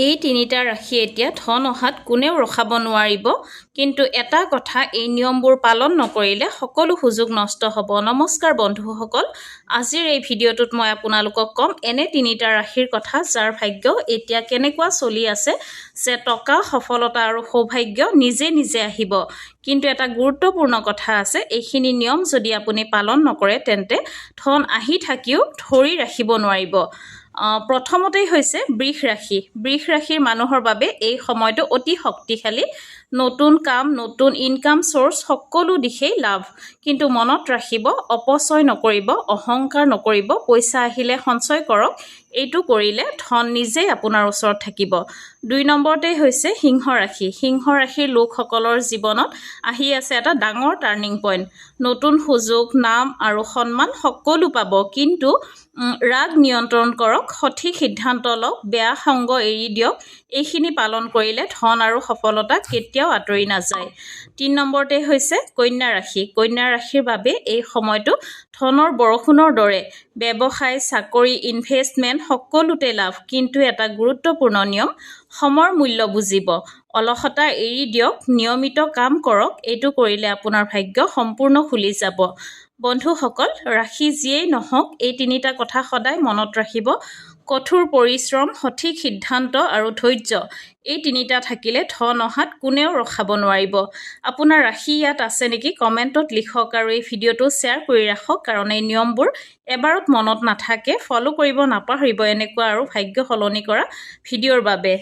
এই তিনিটা ৰাশি এতিয়া ধন অহাত কোনেও ৰখাব নোৱাৰিব কিন্তু এটা কথা এই নিয়মবোৰ পালন নকৰিলে সকলো সুযোগ নষ্ট হ'ব। নমস্কাৰ বন্ধুসকল, আজিৰ এই ভিডিঅ'টোত মই আপোনালোকক ক'ম এনে তিনিটা ৰাশিৰ কথা যাৰ ভাগ্য এতিয়া কেনেকুৱা চলি আছে যে টকা সফলতা আৰু সৌভাগ্য নিজে নিজে আহিব। কিন্তু এটা গুৰুত্বপূৰ্ণ কথা আছে, এইখিনি নিয়ম যদি আপুনি পালন নকৰে তেন্তে ধন আহি থাকিও ধৰি ৰাখিব নোৱাৰিব। প্ৰথমতেই হৈছে বৃষ ৰাশি। বৃষ ৰাশিৰ মানুহৰ বাবে এই সময়টো অতি শক্তিশালী। নতুন কাম, নতুন ইনকাম চ'ৰ্চ সকলো দিশেই লাভ। কিন্তু মনত ৰাখিব, অপচয় নকৰিব, অহংকাৰ নকৰিব, পইচা আহিলে সঞ্চয় কৰক। এইটো কৰিলে ধন নিজেই আপোনাৰ ওচৰত থাকিব। 2 নম্বৰতেই হৈছে সিংহ ৰাশি। সিংহ ৰাশিৰ লোকসকলৰ জীৱনত আহি আছে এটা ডাঙৰ টাৰ্ণিং পইণ্ট। নতুন সুযোগ, নাম আৰু সন্মান সকলো পাব। কিন্তু ৰাগ নিয়ন্ত্ৰণ কৰক, সঠিক সিদ্ধান্ত লওক, বেয়া সংগ এৰি দিয়ক। এইখিনি পালন কৰিলে ধন আৰু সফলতা কেতিয়াও আঁতৰি নাযায়। 3 নম্বৰতে হৈছে কন্যা ৰাশি। কন্যা ৰাশিৰ বাবে এই সময়টো ধনৰ বৰষুণৰ দৰে। ব্যৱসায়, চাকৰি, ইনভেষ্টমেণ্ট সকলোতে লাভ। কিন্তু এটা গুৰুত্বপূৰ্ণ নিয়ম, সময়ৰ মূল্য বুজিব। অলসতা এৰি দিয়ক, নিয়মিত কাম কৰক। এইটো কৰিলে আপোনাৰ ভাগ্য সম্পূৰ্ণ খুলি যাব। বন্ধুসকল, ৰাশি যিয়েই নহওক এই তিনিটা কথা সদায় মনত ৰাখিব। কঠোৰ পৰিশ্ৰম, সঠিক সিদ্ধান্ত আৰু ধৈৰ্য, এই তিনিটা থাকিলে ধন অহাত কোনেও ৰখাব নোৱাৰিব। আপোনাৰ ৰাশি ইয়াত আছে নেকি কমেণ্টত লিখক আৰু এই ভিডিঅ'টো শ্বেয়াৰ কৰি ৰাখক, কাৰণ এই নিয়মবোৰ এবাৰত মনত নাথাকে। ফ'ল' কৰিব নাপাহৰিব এনেকুৱা আৰু ভাগ্য সলনি কৰা ভিডিঅ'ৰ বাবে।